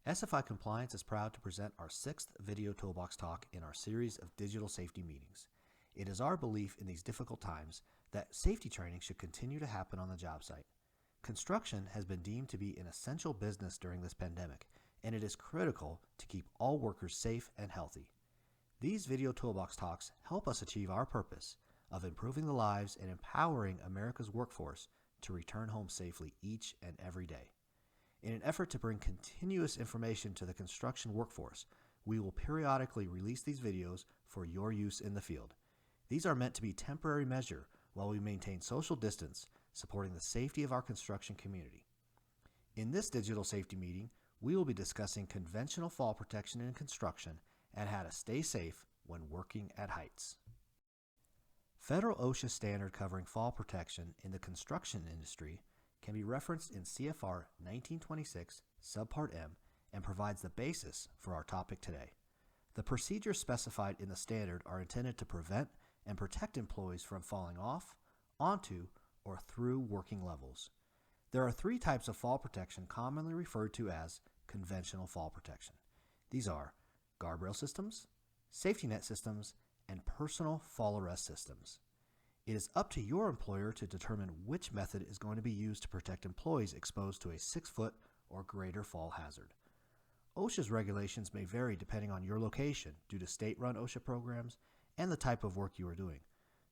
SFI Compliance is proud to present our 6th video Toolbox Talk in our series of digital safety meetings. It is our belief in these difficult times that safety training should continue to happen on the job site. Construction has been deemed to be an essential business during this pandemic, and it is critical to keep all workers safe and healthy. These video Toolbox Talks help us achieve our purpose of improving the lives and empowering America's workforce to return home safely each and every day. In an effort to bring continuous information to the construction workforce, we will periodically release these videos for your use in the field. These are meant to be temporary measure while we maintain social distance, supporting the safety of our construction community. In this digital safety meeting, we will be discussing conventional fall protection in construction and how to stay safe when working at heights. Federal OSHA standard covering fall protection in the construction industry can be referenced in CFR 1926 Subpart M and provides the basis for our topic today. The procedures specified in the standard are intended to prevent and protect employees from falling off, onto, or through working levels. There are 3 types of fall protection commonly referred to as conventional fall protection. These are guardrail systems, safety net systems, and personal fall arrest systems. It is up to your employer to determine which method is going to be used to protect employees exposed to a 6-foot or greater fall hazard. OSHA's regulations may vary depending on your location due to state-run OSHA programs and the type of work you are doing,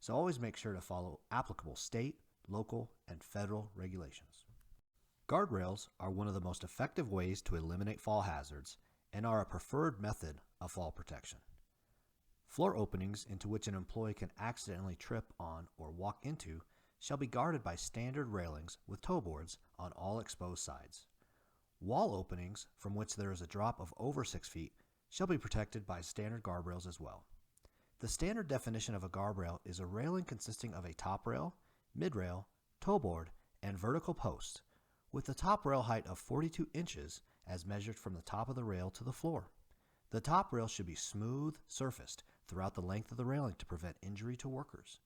so always make sure to follow applicable state, local, and federal regulations. Guardrails are one of the most effective ways to eliminate fall hazards and are a preferred method of fall protection. Floor openings into which an employee can accidentally trip on or walk into shall be guarded by standard railings with toe boards on all exposed sides. Wall openings from which there is a drop of over 6 feet shall be protected by standard guardrails as well. The standard definition of a guardrail is a railing consisting of a top rail, mid-rail, toe board, and vertical post, with the top rail height of 42 inches as measured from the top of the rail to the floor. The top rail should be smooth surfaced throughout the length of the railing to prevent injury to workers.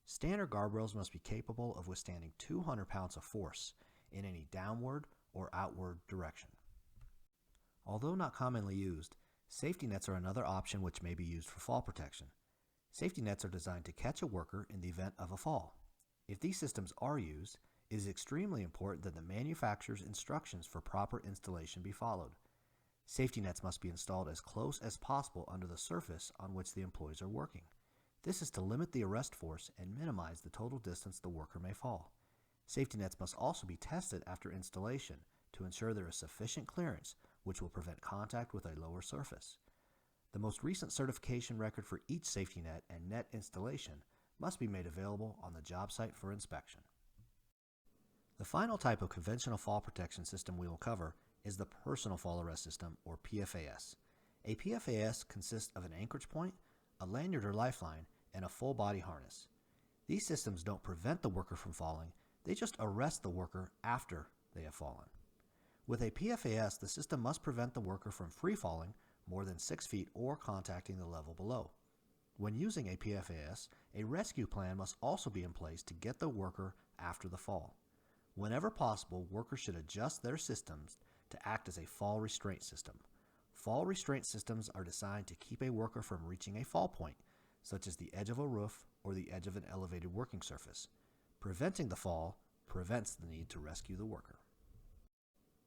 Standard guardrails must be capable of withstanding 200 pounds of force in any downward or outward direction. Although not commonly used, safety nets are another option which may be used for fall protection. Safety nets are designed to catch a worker in the event of a fall. If these systems are used, it is extremely important that the manufacturer's instructions for proper installation be followed. Safety nets must be installed as close as possible under the surface on which the employees are working. This is to limit the arrest force and minimize the total distance the worker may fall. Safety nets must also be tested after installation to ensure there is sufficient clearance, which will prevent contact with a lower surface. The most recent certification record for each safety net and net installation must be made available on the job site for inspection. The final type of conventional fall protection system we will cover is the Personal Fall Arrest System, or PFAS. A PFAS consists of an anchorage point, a lanyard or lifeline, and a full body harness. These systems don't prevent the worker from falling, they just arrest the worker after they have fallen. With a PFAS, the system must prevent the worker from free falling more than 6 feet or contacting the level below. When using a PFAS, a rescue plan must also be in place to get the worker after the fall. Whenever possible, workers should adjust their systems to act as a fall restraint system. Fall restraint systems are designed to keep a worker from reaching a fall point, such as the edge of a roof or the edge of an elevated working surface. Preventing the fall prevents the need to rescue the worker.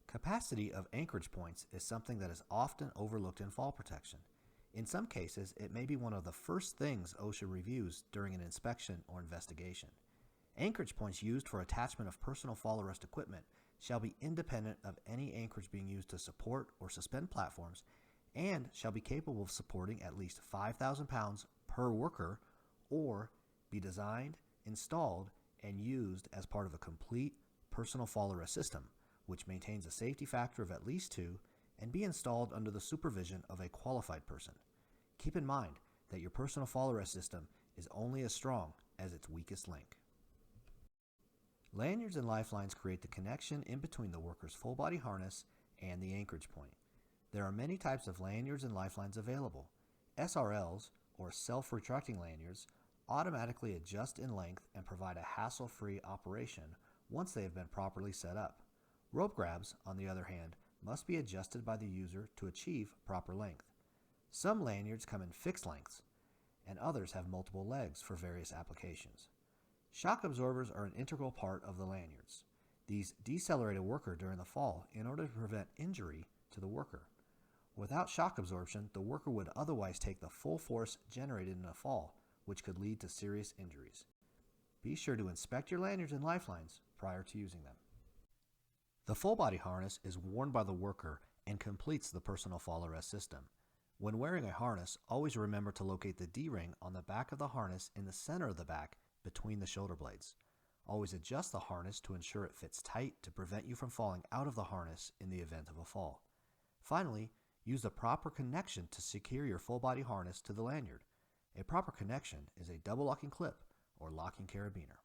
Capacity of anchorage points is something that is often overlooked in fall protection. In some cases, it may be one of the first things OSHA reviews during an inspection or investigation. Anchorage points used for attachment of personal fall arrest equipment shall be independent of any anchorage being used to support or suspend platforms and shall be capable of supporting at least 5,000 pounds per worker or be designed, installed, and used as part of a complete personal fall arrest system, which maintains a safety factor of at least 2 and be installed under the supervision of a qualified person. Keep in mind that your personal fall arrest system is only as strong as its weakest link. Lanyards and lifelines create the connection in between the worker's full body harness and the anchorage point. There are many types of lanyards and lifelines available. SRLs, or self-retracting lanyards, automatically adjust in length and provide a hassle-free operation once they have been properly set up. Rope grabs, on the other hand, must be adjusted by the user to achieve proper length. Some lanyards come in fixed lengths, and others have multiple legs for various applications. Shock absorbers are an integral part of the lanyards. These decelerate a worker during the fall in order to prevent injury to the worker. Without shock absorption, the worker would otherwise take the full force generated in a fall, which could lead to serious injuries. Be sure to inspect your lanyards and lifelines prior to using them. The full body harness is worn by the worker and completes the personal fall arrest system. When wearing a harness, always remember to locate the D-ring on the back of the harness in the center of the back between the shoulder blades. Always adjust the harness to ensure it fits tight to prevent you from falling out of the harness in the event of a fall. Finally, use the proper connection to secure your full body harness to the lanyard. A proper connection is a double locking clip or locking carabiner.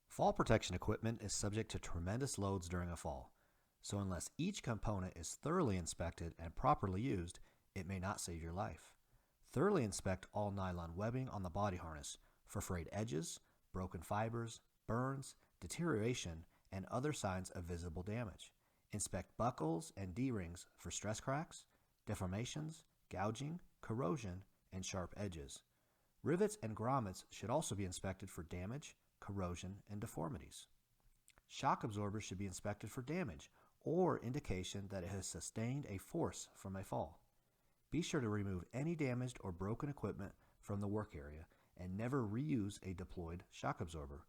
Fall protection equipment is subject to tremendous loads during a fall, so unless each component is thoroughly inspected and properly used, it may not save your life. Thoroughly inspect all nylon webbing on the body harness for frayed edges, broken fibers, burns, deterioration, and other signs of visible damage. Inspect buckles and D-rings for stress cracks, deformations, gouging, corrosion, and sharp edges. Rivets and grommets should also be inspected for damage, corrosion, and deformities. Shock absorbers should be inspected for damage or indication that it has sustained a force from a fall. Be sure to remove any damaged or broken equipment from the work area and never reuse a deployed shock absorber.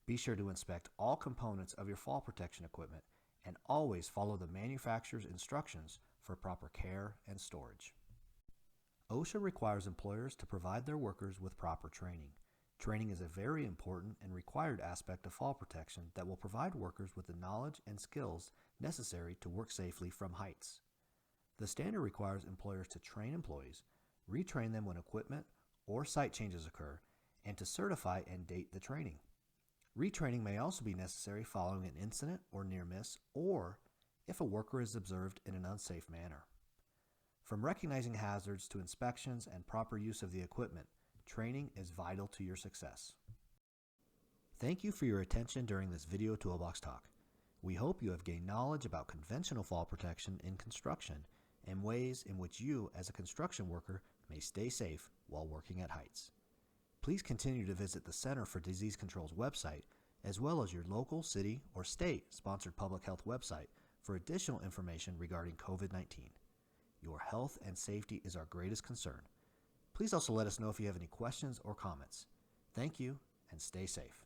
Be sure to inspect all components of your fall protection equipment and always follow the manufacturer's instructions for proper care and storage. OSHA requires employers to provide their workers with proper training. Training is a very important and required aspect of fall protection that will provide workers with the knowledge and skills necessary to work safely from heights. The standard requires employers to train employees, retrain them when equipment or site changes occur, and to certify and date the training. Retraining may also be necessary following an incident or near miss, or if a worker is observed in an unsafe manner. From recognizing hazards to inspections and proper use of the equipment, training is vital to your success. Thank you for your attention during this video Toolbox Talk. We hope you have gained knowledge about conventional fall protection in construction and ways in which you, as a construction worker, may stay safe while working at heights. Please continue to visit the Center for Disease Control's website, as well as your local, city, or state-sponsored public health website for additional information regarding COVID-19. Your health and safety is our greatest concern. Please also let us know if you have any questions or comments. Thank you, and stay safe.